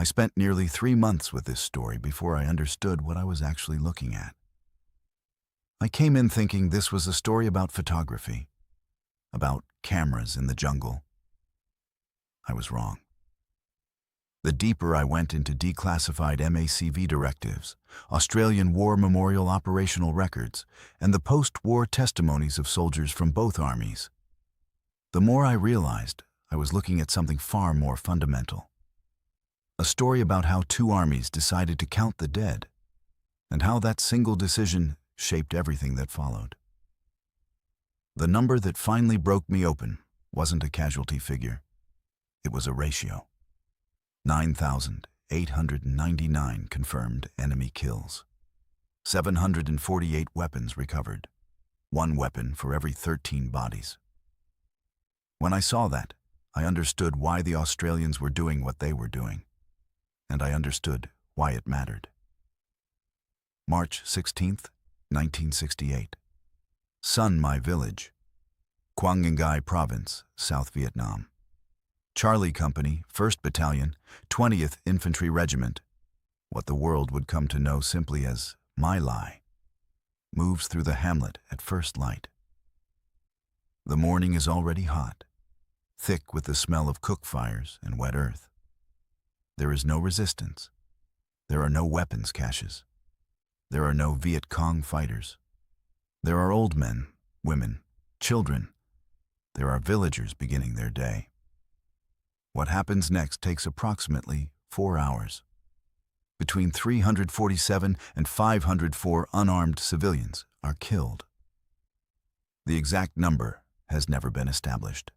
I spent nearly 3 months with this story before I understood what I was actually looking at. I came in thinking this was a story about photography, about cameras in the jungle. I was wrong. The deeper I went into declassified MACV directives, Australian War Memorial operational records, and the post-war testimonies of soldiers from both armies, the more I realized I was looking at something far more fundamental. A story about how two armies decided to count the dead, and how that single decision shaped everything that followed. The number that finally broke me open wasn't a casualty figure. It was a ratio. 9,899 confirmed enemy kills. 748 weapons recovered. 1 weapon for every 13 bodies. When I saw that, I understood why the Australians were doing what they were doing. And I understood why it mattered. March 16th, 1968. Sun My Village, Phuoc Tuy Province, South Vietnam. Charlie Company, 1st Battalion, 20th Infantry Regiment, what the world would come to know simply as My Lai, moves through the hamlet at first light. The morning is already hot, thick with the smell of cook fires and wet earth. There is no resistance. There are no weapons caches. There are no Viet Cong fighters. There are old men, women, children. There are villagers beginning their day. What happens next takes approximately 4 hours. Between 347 and 504 unarmed civilians are killed. The exact number has never been established.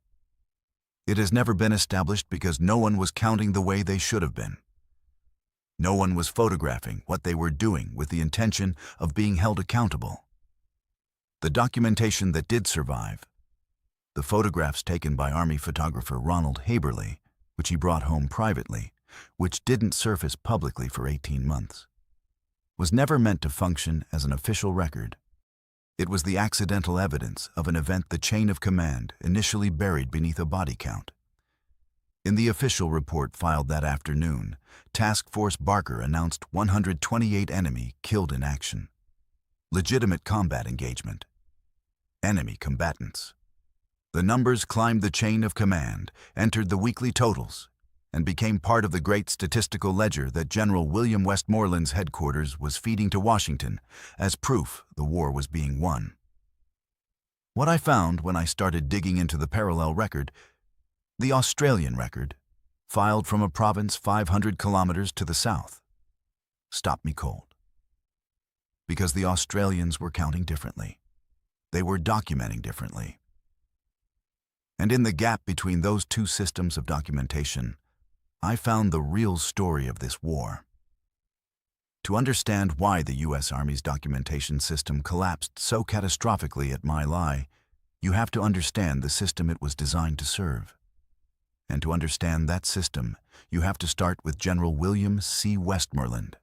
It has never been established because no one was counting the way they should have been. No one was photographing what they were doing with the intention of being held accountable. The documentation that did survive, the photographs taken by Army photographer Ronald Haberle, which he brought home privately, which didn't surface publicly for 18 months, was never meant to function as an official record. It was the accidental evidence of an event the chain of command initially buried beneath a body count. In the official report filed that afternoon, Task Force Barker announced 128 enemy killed in action. Legitimate combat engagement. Enemy combatants. The numbers climbed the chain of command, entered the weekly totals, and became part of the great statistical ledger that General Westmoreland's headquarters was feeding to Washington as proof the war was being won. What I found when I started digging into the parallel record, the Australian record, filed from a province 500 kilometers to the south, stopped me cold. Because the Australians were counting differently. They were documenting differently. And in the gap between those two systems of documentation, I found the real story of this war. To understand why the U.S. Army's documentation system collapsed so catastrophically at My Lai, you have to understand the system it was designed to serve. And to understand that system, you have to start with General William C. Westmoreland.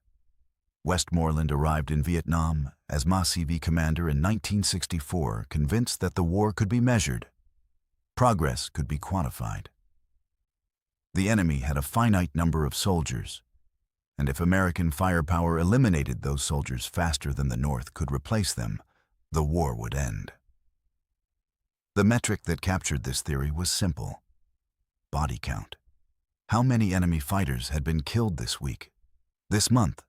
Westmoreland arrived in Vietnam as MACV commander in 1964, convinced that the war could be measured. Progress could be quantified. The enemy had a finite number of soldiers, and if American firepower eliminated those soldiers faster than the North could replace them, the war would end. The metric that captured this theory was simple: body count. How many enemy fighters had been killed this week, this month,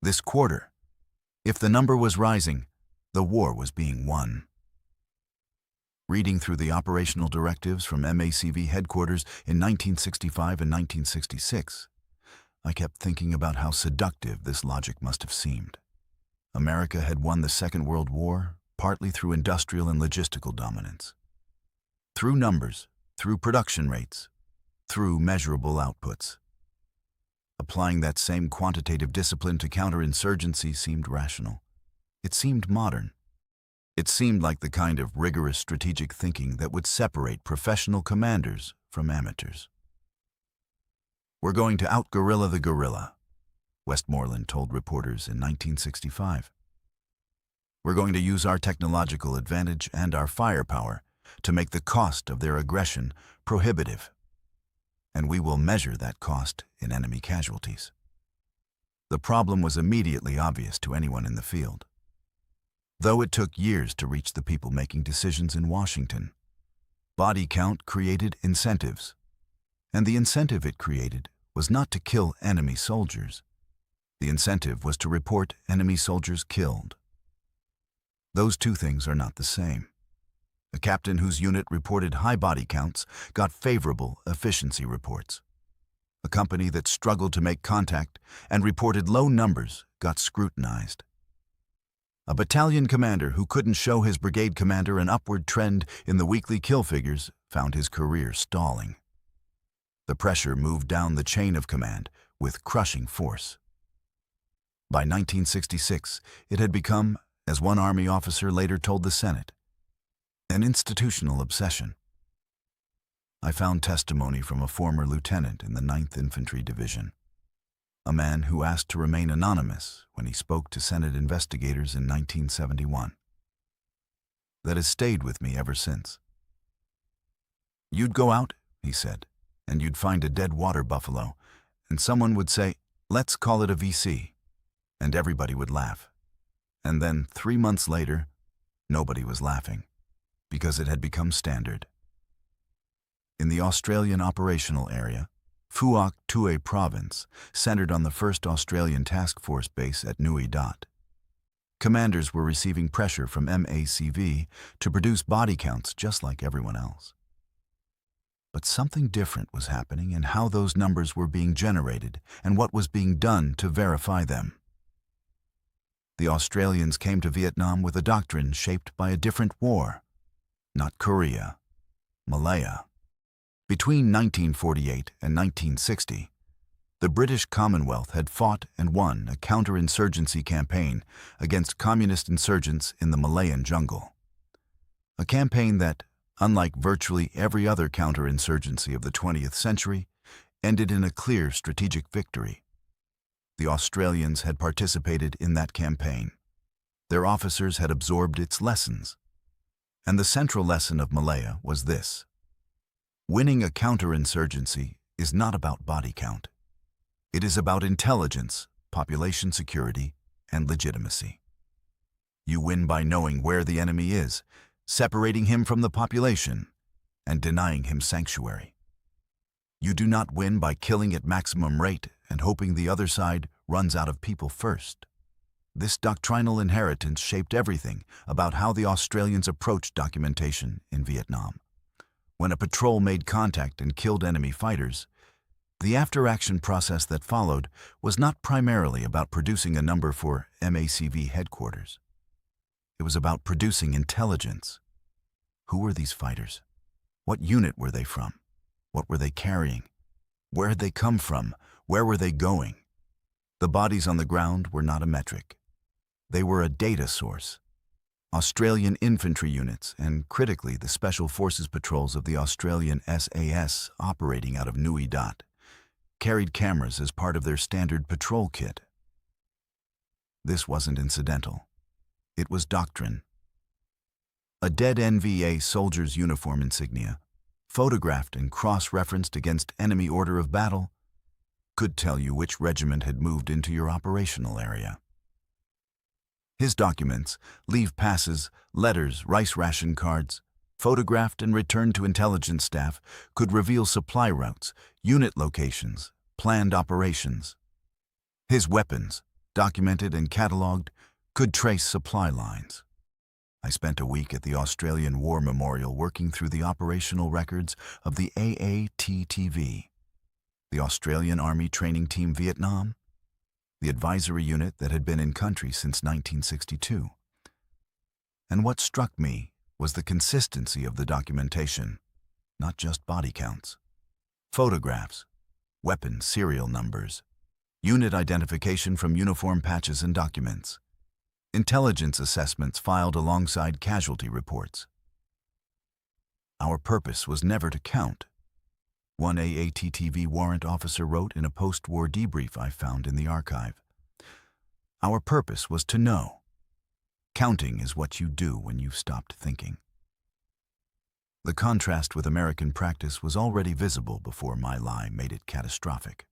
this quarter? If the number was rising, the war was being won. Reading through the operational directives from MACV headquarters in 1965 and 1966, I kept thinking about how seductive this logic must have seemed. America had won the Second World War partly through industrial and logistical dominance. Through numbers, through production rates, through measurable outputs. Applying that same quantitative discipline to counterinsurgency seemed rational. It seemed modern. It seemed like the kind of rigorous strategic thinking that would separate professional commanders from amateurs. "We're going to out-guerrilla the guerrilla," Westmoreland told reporters in 1965. "We're going to use our technological advantage and our firepower to make the cost of their aggression prohibitive. and we will measure that cost in enemy casualties. The problem was immediately obvious to anyone in the field. Though it took years to reach the people making decisions in Washington, body count created incentives, and the incentive it created was not to kill enemy soldiers. The incentive was to report enemy soldiers killed. Those two things are not the same. A captain whose unit reported high body counts got favorable efficiency reports. A company that struggled to make contact and reported low numbers got scrutinized. A battalion commander who couldn't show his brigade commander an upward trend in the weekly kill figures found his career stalling. The pressure moved down the chain of command with crushing force. By 1966, it had become, as one Army officer later told the Senate, an institutional obsession. I found testimony from a former lieutenant in the 9th Infantry Division, a man who asked to remain anonymous when he spoke to Senate investigators in 1971. That has stayed with me ever since. "You'd go out," he said, "and you'd find a dead water buffalo, and someone would say, 'Let's call it a VC,' and everybody would laugh. And then 3 months later, nobody was laughing, because it had become standard." In the Australian operational area, Phuoc Tuy Province, centered on the 1st Australian Task Force base at Nui Dat, commanders were receiving pressure from MACV to produce body counts just like everyone else. But something different was happening in how those numbers were being generated and what was being done to verify them. The Australians came to Vietnam with a doctrine shaped by a different war, not Korea, Malaya. Between 1948 and 1960, the British Commonwealth had fought and won a counterinsurgency campaign against communist insurgents in the Malayan jungle. A campaign that, unlike virtually every other counterinsurgency of the 20th century, ended in a clear strategic victory. The Australians had participated in that campaign. Their officers had absorbed its lessons. And the central lesson of Malaya was this: winning a counterinsurgency is not about body count. It is about intelligence, population security, and legitimacy. You win by knowing where the enemy is, separating him from the population, and denying him sanctuary. You do not win by killing at maximum rate and hoping the other side runs out of people first. This doctrinal inheritance shaped everything about how the Australians approached documentation in Vietnam. When a patrol made contact and killed enemy fighters, the after-action process that followed was not primarily about producing a number for MACV headquarters. It was about producing intelligence. Who were these fighters? What unit were they from? What were they carrying? Where had they come from? Where were they going? The bodies on the ground were not a metric. They were a data source. Australian infantry units, and critically the Special Forces patrols of the Australian SAS operating out of Nui Dat, carried cameras as part of their standard patrol kit. This wasn't incidental. It was doctrine. A dead NVA soldier's uniform insignia, photographed and cross-referenced against enemy order of battle, could tell you which regiment had moved into your operational area. His documents, leave passes, letters, rice ration cards, photographed and returned to intelligence staff, could reveal supply routes, unit locations, planned operations. His weapons, documented and catalogued, could trace supply lines. I spent a week at the Australian War Memorial working through the operational records of the AATTV, the Australian Army Training Team Vietnam, the advisory unit that had been in country since 1962. And what struck me was the consistency of the documentation, not just body counts. Photographs, weapon serial numbers, unit identification from uniform patches and documents, intelligence assessments filed alongside casualty reports. Our purpose was never to count. One AATTV warrant officer wrote in a post-war debrief I found in the archive. Our purpose was to know. Counting is what you do when you've stopped thinking. The contrast with American practice was already visible before My Lai made it catastrophic.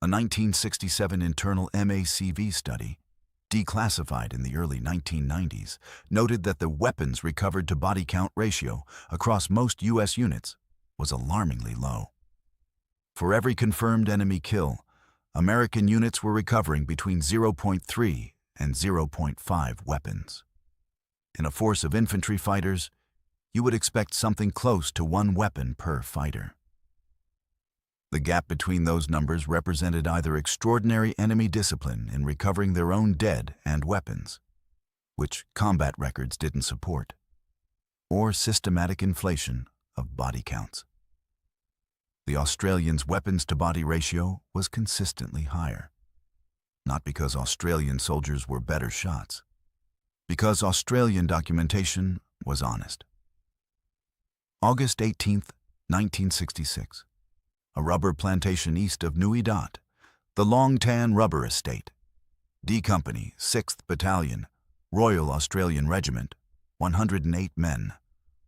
A 1967 internal MACV study, declassified in the early 1990s, noted that the weapons recovered to body count ratio across most U.S. units was alarmingly low. For every confirmed enemy kill, American units were recovering between 0.3 and 0.5 weapons. In a force of infantry fighters, you would expect something close to 1 weapon per fighter. The gap between those numbers represented either extraordinary enemy discipline in recovering their own dead and weapons, which combat records didn't support, or systematic inflation of body counts. The Australians' weapons-to-body ratio was consistently higher, not because Australian soldiers were better shots, because Australian documentation was honest. August 18, 1966. A rubber plantation east of Nui Dat, the Long Tan Rubber Estate. D Company, 6th Battalion, Royal Australian Regiment, 108 men,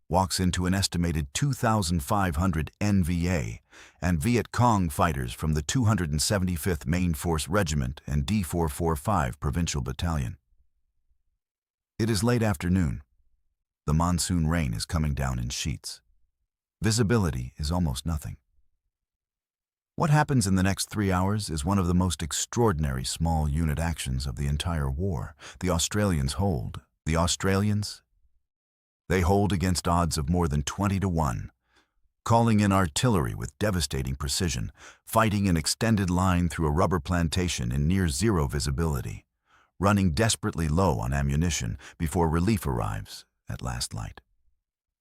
walks into an estimated 2,500 NVA and Viet Cong fighters from the 275th Main Force Regiment and D445 Provincial Battalion. It is late afternoon. The monsoon rain is coming down in sheets. Visibility is almost nothing. What happens in the next 3 hours is one of the most extraordinary small unit actions of the entire war. The Australians hold. The Australians? They hold against odds of more than 20 to 1, calling in artillery with devastating precision, fighting an extended line through a rubber plantation in near-zero visibility, running desperately low on ammunition before relief arrives at last light.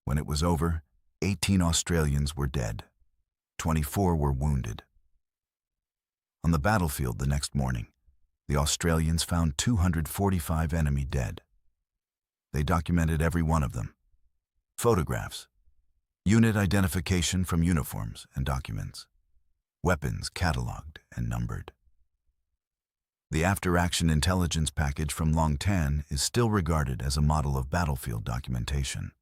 When it was over, 18 Australians were dead. 24 were wounded. On the battlefield the next morning, the Australians found 245 enemy dead. They documented every one of them. Photographs, unit identification from uniforms and documents, weapons catalogued and numbered. The after-action intelligence package from Long Tan is still regarded as a model of battlefield documentation.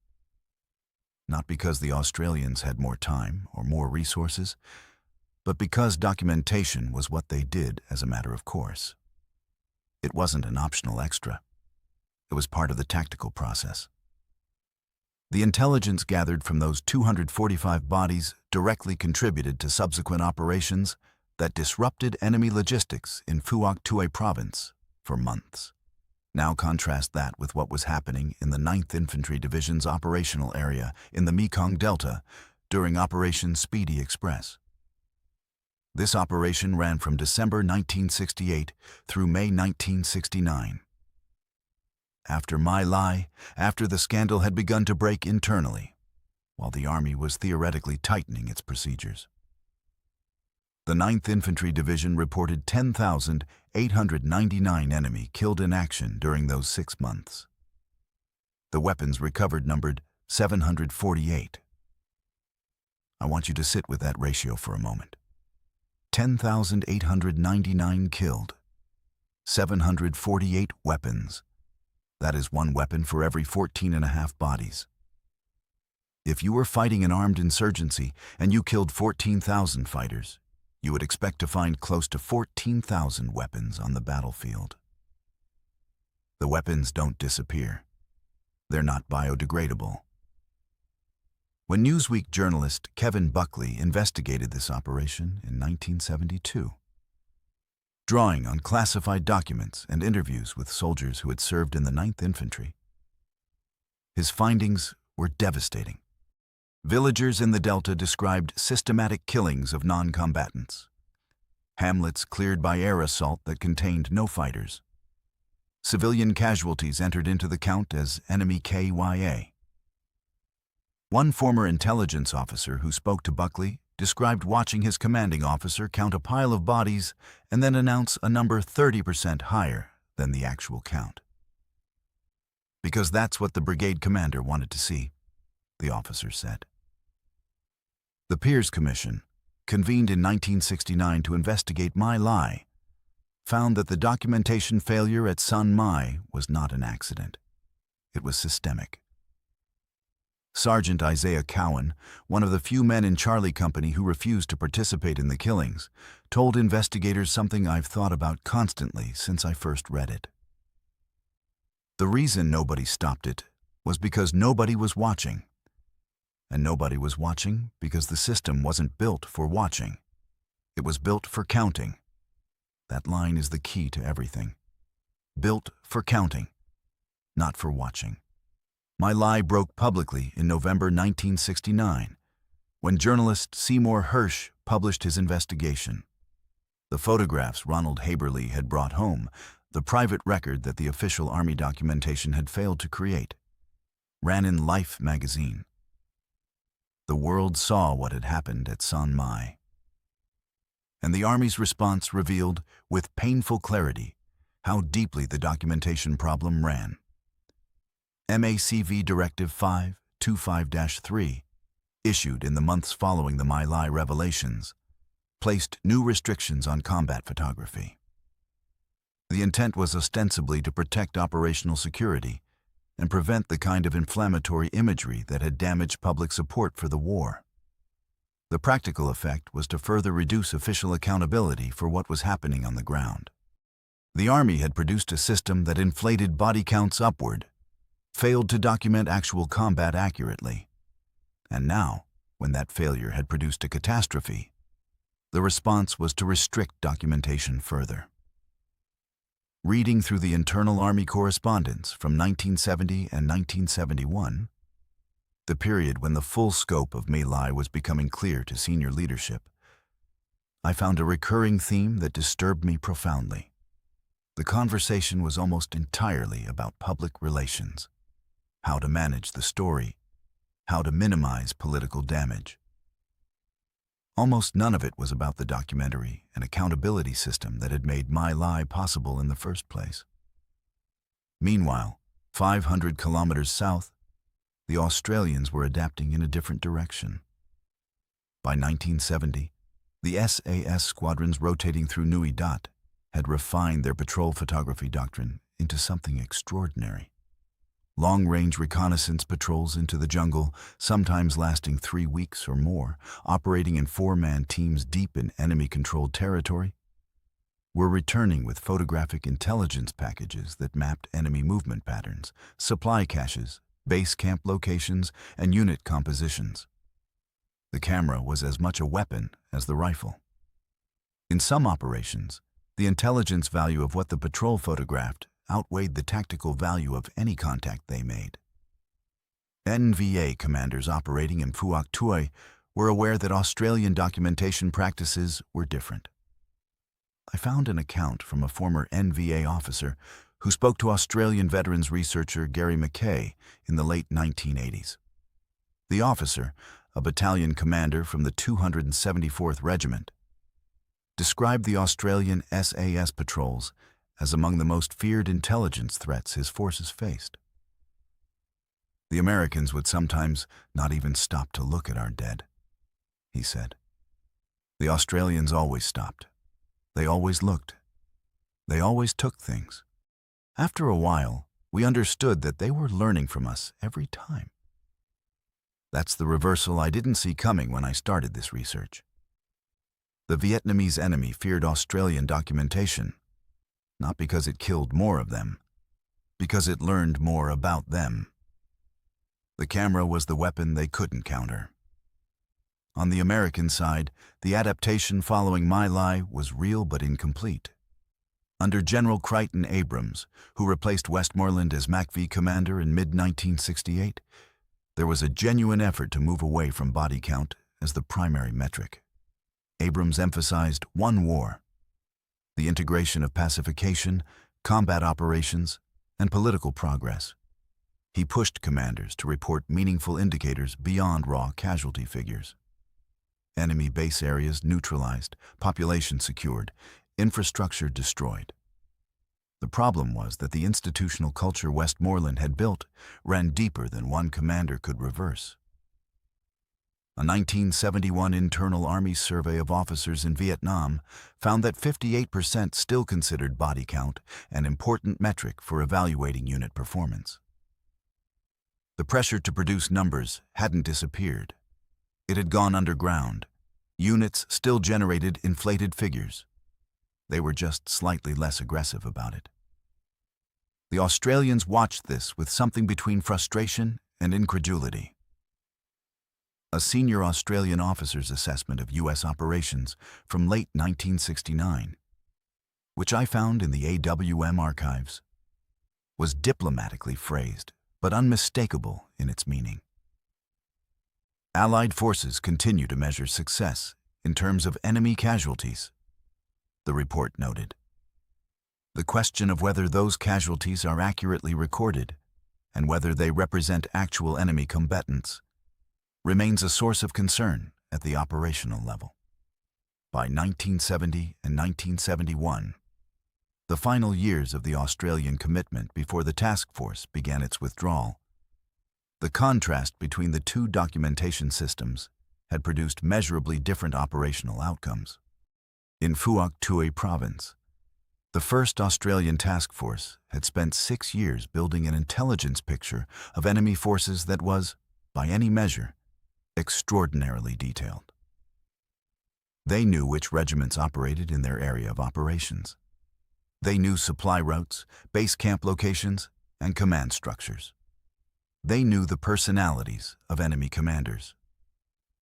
Not because the Australians had more time or more resources, but because documentation was what they did as a matter of course. It wasn't an optional extra. It was part of the tactical process. The intelligence gathered from those 245 bodies directly contributed to subsequent operations that disrupted enemy logistics in Phuoc Tuy Province for months. Now contrast that with what was happening in the 9th Infantry Division's operational area in the Mekong Delta during Operation Speedy Express. This operation ran from December 1968 through May 1969. After My Lai, after the scandal had begun to break internally, while the Army was theoretically tightening its procedures. The 9th Infantry Division reported 10,899 enemy killed in action during those 6 months. The weapons recovered numbered 748. I want you to sit with that ratio for a moment. 10,899 killed, 748 weapons. That is 1 weapon for every 14.5 bodies. If you were fighting an armed insurgency and you killed 14,000 fighters, you would expect to find close to 14,000 weapons on the battlefield. The weapons don't disappear. They're not biodegradable. When Newsweek journalist Kevin Buckley investigated this operation in 1972, drawing on classified documents and interviews with soldiers who had served in the 9th Infantry, his findings were devastating. Villagers in the Delta described systematic killings of non-combatants, hamlets cleared by air assault that contained no fighters. Civilian casualties entered into the count as enemy KYA. One former intelligence officer who spoke to Buckley described watching his commanding officer count a pile of bodies and then announce a number 30% higher than the actual count. Because that's what the brigade commander wanted to see, the officer said. The Peers Commission, convened in 1969 to investigate My Lai, found that the documentation failure at Sun Mai was not an accident. It was systemic. Sergeant Isaiah Cowan, one of the few men in Charlie Company who refused to participate in the killings, told investigators something I've thought about constantly since I first read it. The reason nobody stopped it was because nobody was watching. And nobody was watching because the system wasn't built for watching. It was built for counting. That line is the key to everything. Built for counting, not for watching. My Lai broke publicly in November 1969, when journalist Seymour Hersh published his investigation. The photographs Ronald Haberle had brought home, the private record that the official Army documentation had failed to create, ran in Life magazine. The world saw what had happened at San Mai. And the Army's response revealed, with painful clarity, how deeply the documentation problem ran. MACV Directive 525-3, issued in the months following the My Lai revelations, placed new restrictions on combat photography. The intent was ostensibly to protect operational security and prevent the kind of inflammatory imagery that had damaged public support for the war. The practical effect was to further reduce official accountability for what was happening on the ground. The Army had produced a system that inflated body counts upward, failed to document actual combat accurately. And now, when that failure had produced a catastrophe, the response was to restrict documentation further. Reading through the internal Army correspondence from 1970 and 1971, the period when the full scope of My Lai was becoming clear to senior leadership, I found a recurring theme that disturbed me profoundly. The conversation was almost entirely about public relations, how to manage the story, how to minimize political damage. Almost none of it was about the documentary and accountability system that had made My Lai possible in the first place. Meanwhile, 500 kilometers south, the Australians were adapting in a different direction. By 1970, the SAS squadrons rotating through Nui Dat had refined their patrol photography doctrine into something extraordinary. Long-range reconnaissance patrols into the jungle, sometimes lasting 3 weeks or more, operating in 4-man teams deep in enemy-controlled territory, were returning with photographic intelligence packages that mapped enemy movement patterns, supply caches, base camp locations, and unit compositions. The camera was as much a weapon as the rifle. In some operations, the intelligence value of what the patrol photographed outweighed the tactical value of any contact they made. NVA commanders operating in Phuoc Tuy were aware that Australian documentation practices were different. I found an account from a former NVA officer who spoke to Australian veterans researcher Gary McKay in the late 1980s. The officer, a battalion commander from the 274th Regiment, described the Australian SAS patrols as among the most feared intelligence threats his forces faced. The Americans would sometimes not even stop to look at our dead, he said. The Australians always stopped. They always looked. They always took things. After a while, we understood that they were learning from us every time. That's the reversal I didn't see coming when I started this research. The Vietnamese enemy feared Australian documentation, not because it killed more of them, because it learned more about them. The camera was the weapon they couldn't counter. On the American side, the adaptation following My Lai was real but incomplete. Under General Crichton Abrams, who replaced Westmoreland as MACV commander in mid-1968, there was a genuine effort to move away from body count as the primary metric. Abrams emphasized one war: the integration of pacification, combat operations, and political progress. He pushed commanders to report meaningful indicators beyond raw casualty figures. Enemy base areas neutralized, population secured, infrastructure destroyed. The problem was that the institutional culture Westmoreland had built ran deeper than one commander could reverse. A 1971 internal Army survey of officers in Vietnam found that 58% still considered body count an important metric for evaluating unit performance. The pressure to produce numbers hadn't disappeared. It had gone underground. Units still generated inflated figures. They were just slightly less aggressive about it. The Australians watched this with something between frustration and incredulity. A senior Australian officer's assessment of U.S. operations from late 1969, which I found in the AWM archives, was diplomatically phrased, but unmistakable in its meaning. Allied forces continue to measure success in terms of enemy casualties, the report noted. The question of whether those casualties are accurately recorded and whether they represent actual enemy combatants remains a source of concern at the operational level. By 1970 and 1971, the final years of the Australian commitment before the task force began its withdrawal, the contrast between the two documentation systems had produced measurably different operational outcomes. In Phuoc Tuy Province, the first Australian task force had spent 6 years building an intelligence picture of enemy forces that was, by any measure, extraordinarily detailed. They knew which regiments operated in their area of operations. They knew supply routes, base camp locations, and command structures. They knew the personalities of enemy commanders.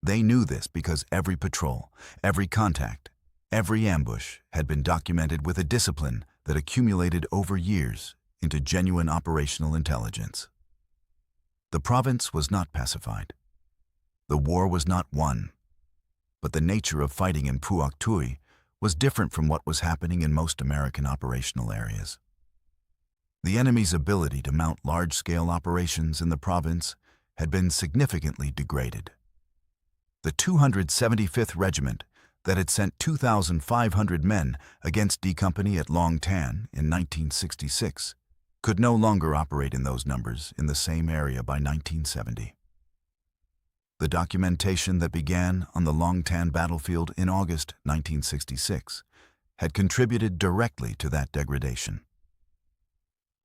They knew this because every patrol, every contact, every ambush had been documented with a discipline that accumulated over years into genuine operational intelligence. The province was not pacified. The war was not won, but the nature of fighting in Phuoc Tuy was different from what was happening in most American operational areas. The enemy's ability to mount large-scale operations in the province had been significantly degraded. The 275th Regiment that had sent 2,500 men against D Company at Long Tan in 1966 could no longer operate in those numbers in the same area by 1970. The documentation that began on the Long Tan battlefield in August 1966 had contributed directly to that degradation.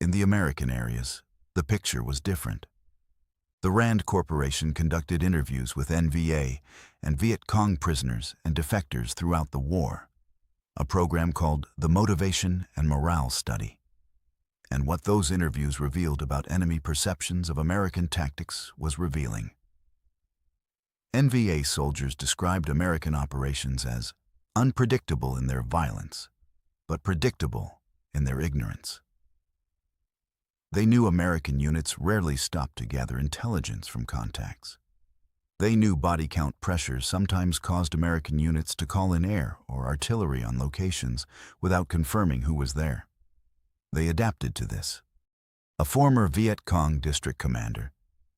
In the American areas, the picture was different. The Rand Corporation conducted interviews with NVA and Viet Cong prisoners and defectors throughout the war, a program called the Motivation and Morale Study. And what those interviews revealed about enemy perceptions of American tactics was revealing. NVA soldiers described American operations as unpredictable in their violence, but predictable in their ignorance. They knew American units rarely stopped to gather intelligence from contacts. They knew body count pressures sometimes caused American units to call in air or artillery on locations without confirming who was there. They adapted to this. A former Viet Cong district commander,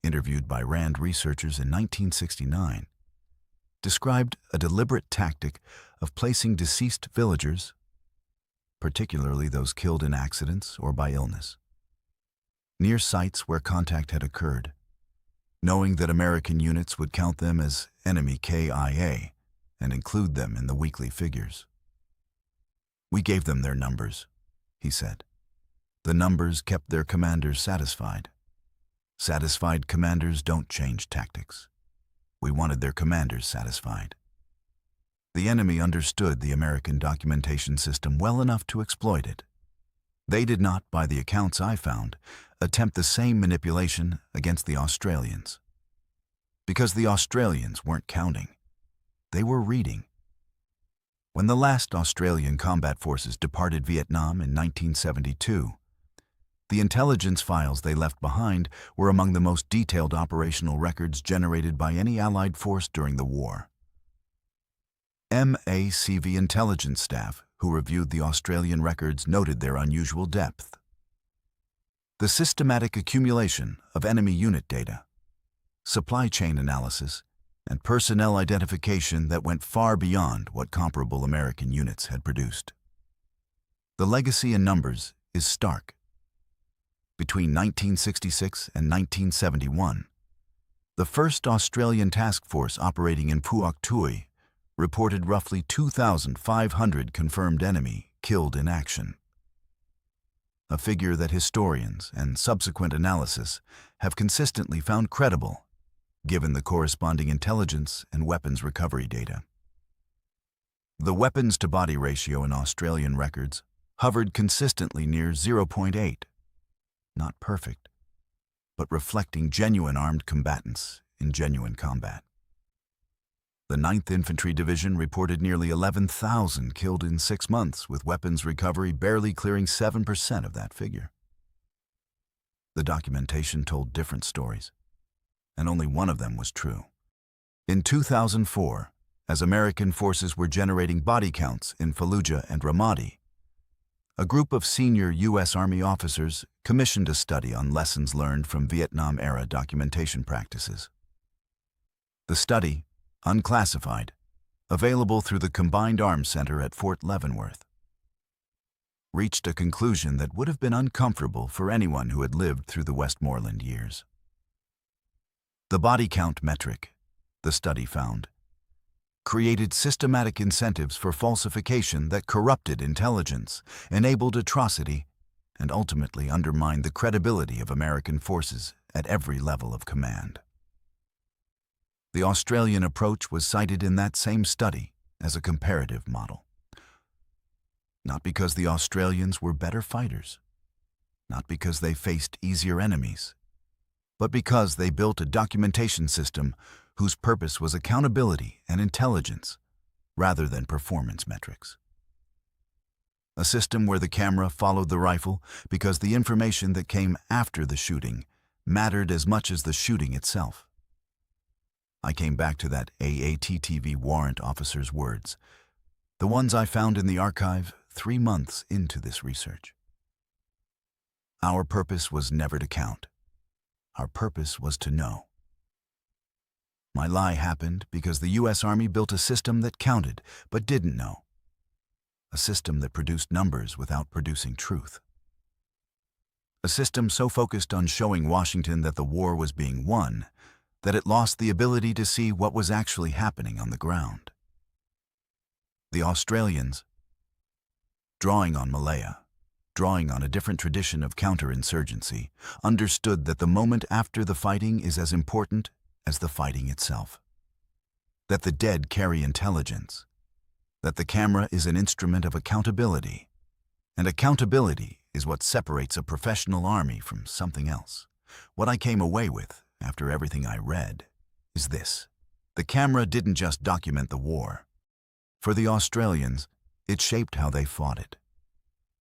interviewed by Rand researchers in 1969, described a deliberate tactic of placing deceased villagers, particularly those killed in accidents or by illness, near sites where contact had occurred, knowing that American units would count them as enemy KIA and include them in the weekly figures. "We gave them their numbers," he said. "The numbers kept their commanders satisfied. Satisfied commanders don't change tactics. We wanted their commanders satisfied." The enemy understood the American documentation system well enough to exploit it. They did not, by the accounts I found, attempt the same manipulation against the Australians. Because the Australians weren't counting. They were reading. When the last Australian combat forces departed Vietnam in 1972, the intelligence files they left behind were among the most detailed operational records generated by any Allied force during the war. MACV intelligence staff who reviewed the Australian records noted their unusual depth. The systematic accumulation of enemy unit data, supply chain analysis, and personnel identification that went far beyond what comparable American units had produced. The legacy in numbers is stark. Between 1966 and 1971, the first Australian task force operating in Phuoc Tuy reported roughly 2,500 confirmed enemy killed in action. a figure that historians and subsequent analysis have consistently found credible, given the corresponding intelligence and weapons recovery data. The weapons-to-body ratio in Australian records hovered consistently near 0.8, not perfect, but reflecting genuine armed combatants in genuine combat. The 9th Infantry Division reported nearly 11,000 killed in 6 months, with weapons recovery barely clearing 7% of that figure. The documentation told different stories, and only one of them was true. In 2004, as American forces were generating body counts in Fallujah and Ramadi, a group of senior U.S. Army officers commissioned a study on lessons learned from Vietnam-era documentation practices. The study, unclassified, available through the Combined Arms Center at Fort Leavenworth, reached a conclusion that would have been uncomfortable for anyone who had lived through the Westmoreland years. The body count metric, the study found, created systematic incentives for falsification that corrupted intelligence, enabled atrocity, and ultimately undermined the credibility of American forces at every level of command. The Australian approach was cited in that same study as a comparative model. Not because the Australians were better fighters, not because they faced easier enemies, but because they built a documentation system whose purpose was accountability and intelligence rather than performance metrics. A system where the camera followed the rifle because the information that came after the shooting mattered as much as the shooting itself. I came back to that AATTV warrant officer's words, the ones I found in the archive 3 months into this research. Our purpose was never to count. Our purpose was to know. My Lai happened because the U.S. Army built a system that counted but didn't know. A system that produced numbers without producing truth. A system so focused on showing Washington that the war was being won that it lost the ability to see what was actually happening on the ground. The Australians, drawing on Malaya, drawing on a different tradition of counterinsurgency, understood that the moment after the fighting is as important as the fighting itself. That the dead carry intelligence. That the camera is an instrument of accountability. And accountability is what separates a professional army from something else. What I came away with, after everything I read, is this. The camera didn't just document the war. For the Australians, it shaped how they fought it.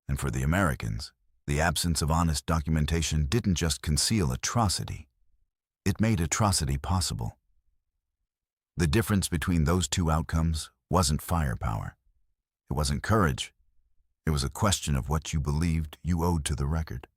And for the Americans, the absence of honest documentation didn't just conceal atrocity. It made atrocity possible. The difference between those two outcomes wasn't firepower. It wasn't courage. It was a question of what you believed you owed to the record.